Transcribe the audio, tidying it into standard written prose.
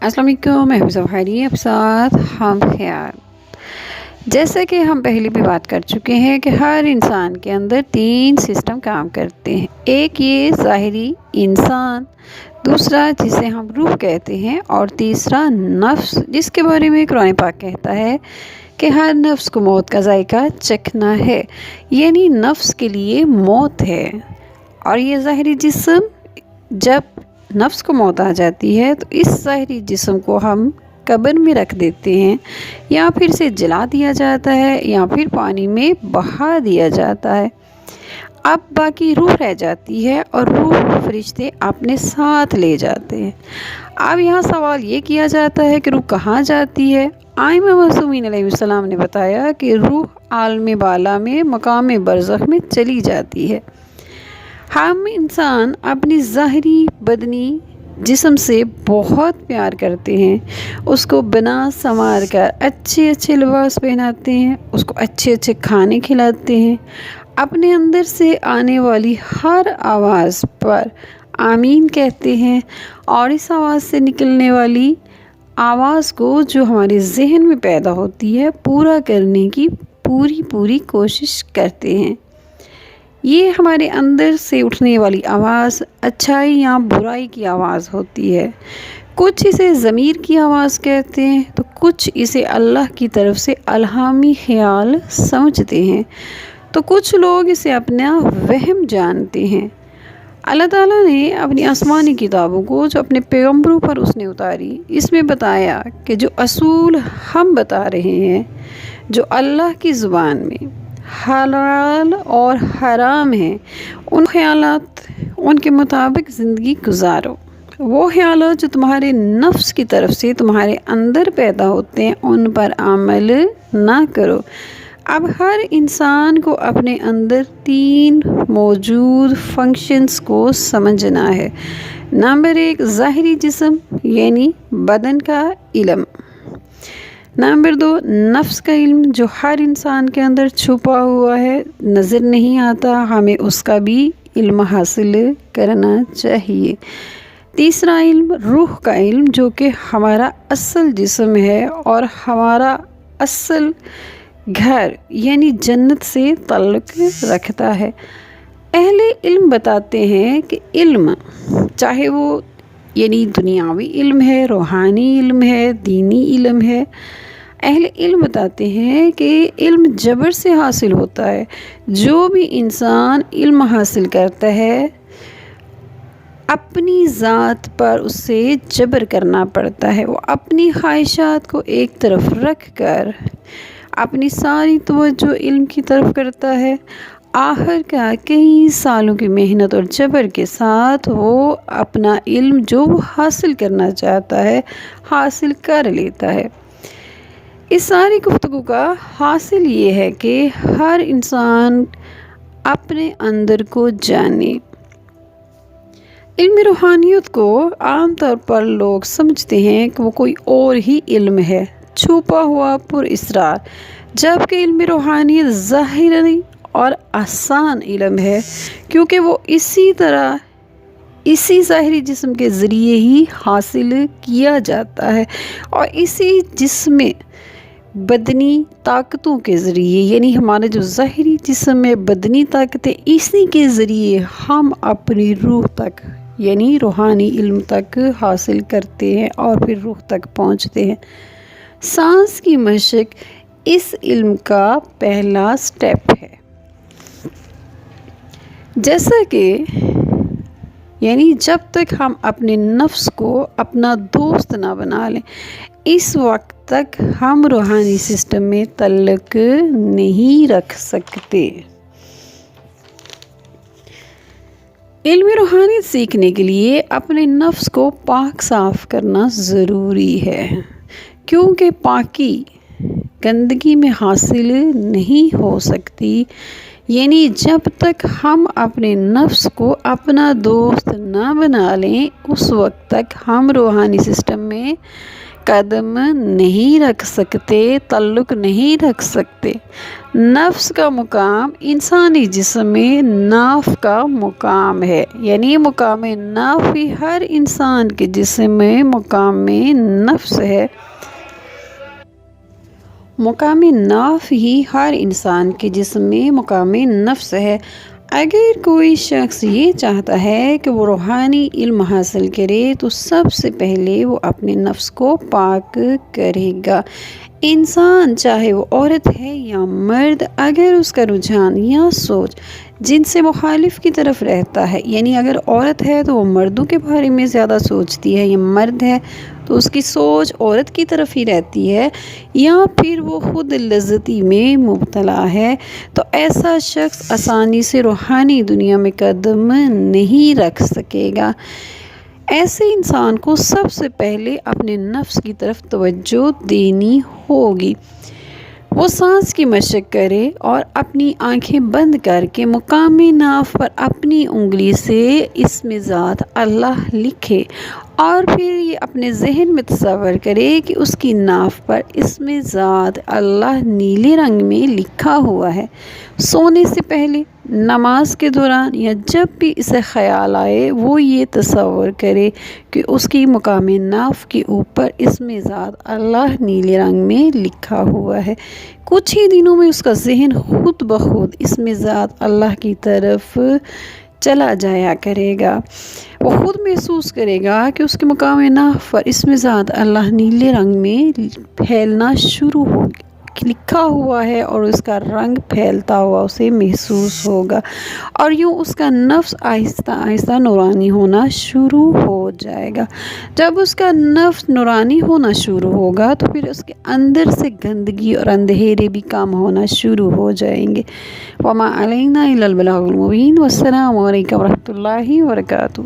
अस्सलाम वालेकुम, मैं हफ्सा भारी आपके साथ हम ख्याल। जैसे कि हम पहले भी बात कर चुके हैं कि हर इंसान के अंदर 3 सिस्टम काम करते हैं। एक ये ज़ाहिरी इंसान, दूसरा जिसे हम रूह कहते हैं, और तीसरा नफ्स, जिसके बारे में कुरान पाक कहता है कि हर नफ्स को मौत का जायका चखना है, यानी नफ्स के लिए मौत है। और ये ज़ाहिरी जिस्म, जब नफ्स को मौत आ जाती है तो इस ज़ाहिरी जिस्म को हम कब्र में रख देते हैं, या फिर से जला दिया जाता है, या फिर पानी में बहा दिया जाता है। अब बाकी रूह रह जाती है और रूह फरिश्ते अपने साथ ले जाते हैं। अब यहाँ सवाल ये किया जाता है कि रूह कहाँ जाती है। आइमा मासूमीन अलैहिस्सलाम ने बताया कि रूह आलम बाला में मकाम बरज़ख में चली जाती है। हम इंसान अपनी ज़ाहिरी बदनी जिस्म से बहुत प्यार करते हैं, उसको बना संवार कर अच्छे अच्छे लिबास पहनाते हैं, उसको अच्छे अच्छे खाने खिलाते हैं, अपने अंदर से आने वाली हर आवाज़ पर आमीन कहते हैं, और इस आवाज़ से निकलने वाली आवाज़ को जो हमारे जहन में पैदा होती है पूरा करने की पूरी कोशिश करते हैं। ये हमारे अंदर से उठने वाली आवाज़ अच्छाई या बुराई की आवाज़ होती है। कुछ इसे ज़मीर की आवाज़ कहते हैं, तो कुछ इसे अल्लाह की तरफ से अल्हामी ख्याल समझते हैं, तो कुछ लोग इसे अपना वहम जानते हैं। अल्लाह ताला ने अपनी आसमानी किताबों को जो अपने पैगंबरों पर उसने उतारी, इसमें बताया कि जो असूल हम बता रहे हैं, जो अल्लाह की ज़ुबान में हलाल और हराम हैं, उन ख्यालात उनके मुताबिक ज़िंदगी गुजारो। वो ख्यालात जो तुम्हारे नफ्स की तरफ से तुम्हारे अंदर पैदा होते हैं, उन पर अमल ना करो। अब हर इंसान को अपने अंदर 3 मौजूद फंक्शंस को समझना है। नंबर 1, ज़ाहिरी जिस्म यानी बदन का इल्म। नंबर 2, नफ्स का इल्म, जो हर इंसान के अंदर छुपा हुआ है, नज़र नहीं आता, हमें उसका भी इल्म हासिल करना चाहिए। तीसरा इल्म रूह का इल्म, जो कि हमारा असल जिस्म है और हमारा असल घर यानी जन्नत से ताल्लुक़ रखता है। अहले इल्म बताते हैं कि इल्म, चाहे वो यानी दुनियावी इल्म है, रूहानी इल्म है, दीनी इल्म है, अहले इल्म बताते हैं कि इल्म जबर से हासिल होता है। जो भी इंसान इल्म हासिल करता है, अपनी ज़ात पर उसे जबर करना पड़ता है। वो अपनी ख्वाहिशात को एक तरफ रख कर अपनी सारी तवज्जो इल्म की तरफ करता है। आखिरकार कई सालों की मेहनत और जबर के साथ वो अपना इल्म जो वो हासिल करना चाहता है हासिल कर लेता है। इस सारी गुफ्तगू का हासिल ये है कि हर इंसान अपने अंदर को जाने। इल्म रूहानियत को आमतौर पर लोग समझते हैं कि वो कोई और ही इल्म है, छुपा हुआ पुरअसरार, जबकि इल्म रूहानियत ज़ाहिरी और आसान इल्म है, क्योंकि वो इसी तरह इसी ज़ाहिरी जिस्म के ज़रिए ही हासिल किया जाता है, और इसी जिस्म बदनी ताकतों के ज़रिए, यानी हमारे जो ज़ाहिरी जिस्म में बदनी ताकतें, इसी के ज़रिए हम अपनी रूह तक यानी रूहानी इल्म तक हासिल करते हैं और फिर रूह तक पहुँचते हैं। सांस की मशक इस इल्म का पहला स्टेप है। जैसा कि यानी जब तक हम अपने नफ्स को अपना दोस्त ना बना लें, इस वक्त तक हम रूहानी सिस्टम में तल्लुक़ नहीं रख सकते। इल्म रूहानी सीखने के लिए अपने नफ्स को पाक साफ़ करना ज़रूरी है, क्योंकि पाकी गंदगी में हासिल नहीं हो सकती। यानी जब तक हम अपने नफ्स को अपना दोस्त ना बना लें, उस वक्त तक हम रूहानी सिस्टम में قدم نہیں رکھ سکتے، تعلق نہیں رکھ سکتے۔ نفس کا مقام انسانی جسم میں ناف کا مقام ہے، یعنی مقام ناف ہی ہر انسان کے جسم میں مقام نفس ہے۔ مقام ناف ہی ہر انسان کے جسم میں مقام نفس ہے۔ اگر کوئی شخص یہ چاہتا ہے کہ وہ روحانی علم حاصل کرے تو سب سے پہلے وہ اپنے نفس کو پاک کرے گا۔ انسان چاہے وہ عورت ہے یا مرد، اگر اس کا رجحان یا سوچ جن سے مخالف کی طرف رہتا ہے، یعنی اگر عورت ہے تو وہ مردوں کے بارے میں زیادہ سوچتی ہے، یا مرد ہے تو اس کی سوچ عورت کی طرف ہی رہتی ہے، یا پھر وہ خود لذتی میں مبتلا ہے، تو ایسا شخص آسانی سے روحانی دنیا میں قدم نہیں رکھ سکے گا۔ ایسے انسان کو سب سے پہلے اپنے نفس کی طرف توجہ دینی ہوگی۔ وہ سانس کی مشق کرے اور اپنی آنکھیں بند کر کے مقام ناف پر اپنی انگلی سے اسم ذات اللہ لکھے، اور پھر یہ اپنے ذہن میں تصور کرے کہ اس کی ناف پر اسم ذات اللہ نیلے رنگ میں لکھا ہوا ہے۔ سونے سے پہلے، نماز کے دوران، یا جب بھی اسے خیال آئے وہ یہ تصور کرے کہ اس کی مقام ناف کے اوپر اسم ذات اللہ نیلے رنگ میں لکھا ہوا ہے۔ کچھ ہی دنوں میں اس کا ذہن خود بخود اسم ذات اللہ کی طرف چلا جایا کرے گا۔ وہ خود محسوس کرے گا کہ اس کے مقام ناف پر اسم ذات اللہ نیلے رنگ میں پھیلنا شروع ہو لکھا ہوا ہے، اور اس کا رنگ پھیلتا ہوا اسے محسوس ہوگا، اور یوں اس کا نفس آہستہ آہستہ نورانی ہونا شروع ہو جائے گا۔ جب اس کا نفس نورانی ہونا شروع ہوگا تو پھر اس کے اندر سے گندگی اور اندھیرے بھی کم ہونا شروع ہو جائیں گے۔ وما علینا الا البلاغ المبین۔ والسلام علیکم ورحمۃ اللہ وبرکاتہ۔